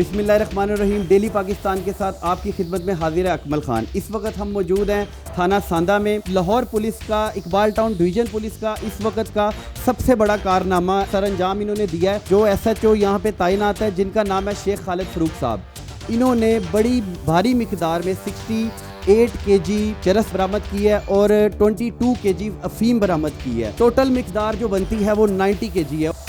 बिस्मिल्लाहिर्रहमानिर्रहीम। डेली पाकिस्तान के साथ आपकी खिदमत में हाजिर है अकमल खान। इस वक्त हम मौजूद हैं थाना सांदा में। लाहौर पुलिस का, इकबाल टाउन डिवीजन पुलिस का इस वक्त का सबसे बड़ा कारनामा सर अंजाम इन्होंने दिया है। जो SHO यहाँ पे तैनात है, जिनका नाम है शेख खालिद फरूक साहब, इन्होंने बड़ी भारी मिकदार में 68 kg चरस बरामद की है और 22 kg अफीम बरामद की है। टोटल मिकदार जो बनती है वो 90 kg है।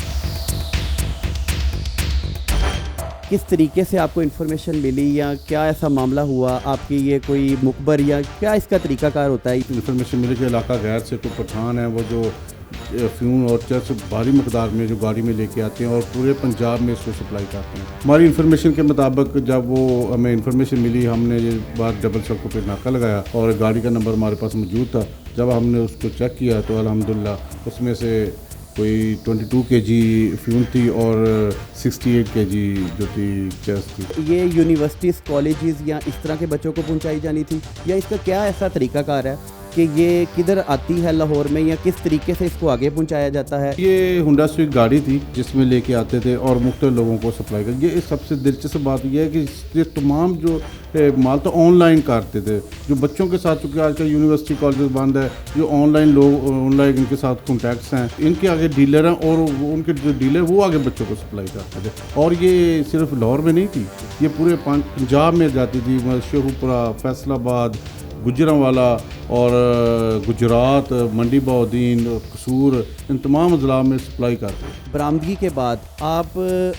किस तरीके से आपको इन्फॉर्मेशन मिली या क्या ऐसा मामला हुआ? आपकी ये कोई मुखबर या क्या इसका तरीकाकार होता है? इन्फॉर्मेशन मिली कि इलाका गैर से कोई पठान है, वो जो फ्यून और चर्च भारी मकदार में जो गाड़ी में लेके आते हैं और पूरे पंजाब में इसको सप्लाई करते हैं। हमारी इन्फॉर्मेशन के मुताबिक जब वो हमें इन्फॉर्मेशन मिली, हमने ये बात डबल सड़कों पे नाका लगाया और गाड़ी का नंबर हमारे पास मौजूद था। जब हमने उसको चेक किया तो अल्हम्दुलिल्लाह उसमें से कोई 22 kg फ्यून थी और 68 kg जो थी चेस थी। ये यूनिवर्सिटीज़, कॉलेजेस या इस तरह के बच्चों को पहुंचाई जानी थी, या इसका क्या ऐसा तरीकाकार है कि ये किधर आती है लाहौर में, या किस तरीके से इसको आगे पहुंचाया जाता है? ये हुंडा स्विफ्ट गाड़ी थी जिसमें लेके आते थे और मुख्तलिफ लोगों को सप्लाई कर। ये सबसे दिलचस्प बात यह है कि ये तमाम जो माल तो ऑनलाइन करते थे, जो बच्चों के साथ, चूँकि आजकल यूनिवर्सिटी कॉलेज बंद है, जो ऑनलाइन लोग ऑनलाइन इनके साथ कॉन्टैक्ट्स हैं, इनके आगे डीलर हैं और उनके जो डीलर वो आगे बच्चों को सप्लाई करते थे। और ये सिर्फ लाहौर में नहीं थी, ये पूरे पंजाब में जाती थी। शेखुपुरा, फैसलाबाद, गुजरांवाला और गुजरात, मंडी बहाउद्दीन, कसूर, इन तमाम अजला में सप्लाई करते हैं। बरामदगी के बाद आप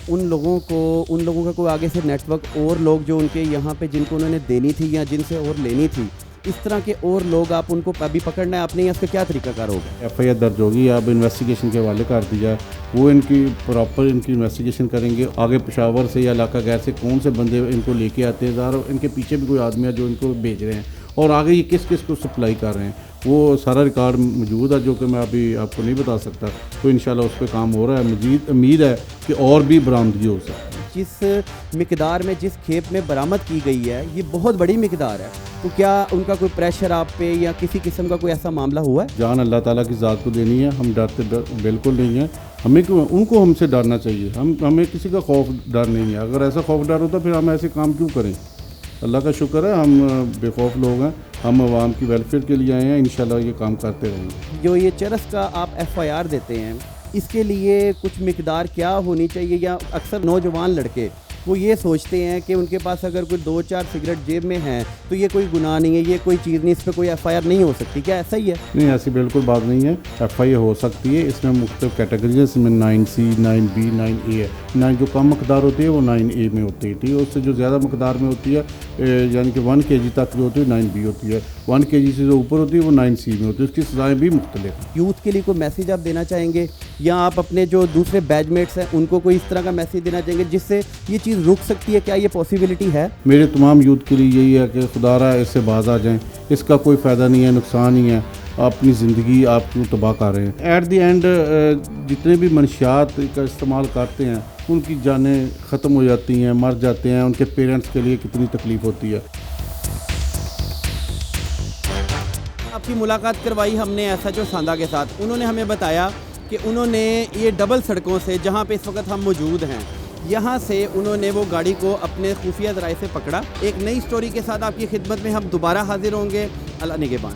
उन लोगों का कोई आगे से नेटवर्क और लोग जो उनके यहाँ पे जिनको उन्होंने देनी थी या जिनसे और लेनी थी, इस तरह के और लोग आप उनको अभी पकड़ना है आपने, या इसका क्या तरीकाकार होगा? FIR दर्ज होगी, अब इन्वेस्टिगेशन के हवाले कर दिया, वो इनकी प्रॉपर इन्वेस्टिगेशन करेंगे। आगे पेशावर से या इलाका गैर से कौन से बंदे इनको लेके आते हैं, ज़ाहिर इनके पीछे भी कोई आदमी है जो इनको भेज रहे हैं और आगे ये किस किस को सप्लाई कर रहे हैं, वो सारा रिकॉर्ड मौजूद है जो कि मैं अभी आपको नहीं बता सकता। तो इंशाल्लाह उस पर काम हो रहा है। मजीद उम्मीद है कि और भी बरामदगी हो सकती है। जिस मिकदार में, जिस खेप में बरामद की गई है, ये बहुत बड़ी मिकदार है, तो क्या उनका कोई प्रेशर आप पे या किसी किस्म का कोई ऐसा मामला हुआ है? जान अल्लाह ताला की ज़ात को देनी है, हम डरते बिल्कुल नहीं हैं। हमें क्यों, उनको हमसे डरना चाहिए। हमें किसी का खौफ डर नहीं है। अगर ऐसा खौफ डर होता फिर हम ऐसे काम क्यों करें? अल्लाह का शुक्र है हम बेखौफ लोग हैं, हम आवाम की वेलफेयर के लिए आए हैं, इंशाल्लाह ये काम करते रहेंगे। जो ये चरस का आप FIR देते हैं, इसके लिए कुछ मिकदार क्या होनी चाहिए? या अक्सर नौजवान लड़के वो ये सोचते हैं कि उनके पास अगर कोई 2-4 सिगरेट जेब में हैं तो ये कोई गुनाह नहीं है, ये कोई चीज़ नहीं, इस पर कोई FIR नहीं हो सकती। क्या ऐसा ही है? नहीं, ऐसी बिल्कुल बात नहीं है। FIR हो सकती है। इसमें मुख्तलिफ कैटेगरीज है, इसमें 9C, 9B, 9A है। 9 जो कम मकदार होती है वो 9A में होती है, ठीक है। उससे जो ज़्यादा मकदार में होती है यानी कि 1 kg तक जो होती है 9B होती है। 1 kg से जो ऊपर होती है वो 9C में होती है। उसकी सज़ाएँ भी मुख्तलिफ। यूथ के लिए कोई मैसेज आप देना चाहेंगे, या आप अपने जो दूसरे बैचमेट्स हैं उनको कोई इस तरह का मैसेज देना चाहेंगे जिससे ये चीज़ रुक सकती है? क्या ये पॉसिबिलिटी है? मेरे तमाम यूथ के लिए यही है कि खुदारा इससे बाज आ जाएं। इसका कोई फ़ायदा नहीं है, नुकसान ही है। अपनी ज़िंदगी आप क्यों तबाह कर रहे हैं? एट दी एंड जितने भी मनशियात का इस्तेमाल करते हैं उनकी जानें ख़त्म हो जाती हैं, मर जाते हैं। उनके पेरेंट्स के लिए कितनी तकलीफ़ होती है। आपकी मुलाकात करवाई हमने SHO सांदा के साथ। उन्होंने हमें बताया कि उन्होंने ये डबल सड़कों से, जहाँ पे इस वक्त हम मौजूद हैं, यहाँ से उन्होंने वो गाड़ी को अपने खुफिया ज़राए से पकड़ा। एक नई स्टोरी के साथ आपकी खिदमत में हम दोबारा हाजिर होंगे। अल्लाह निगहबान।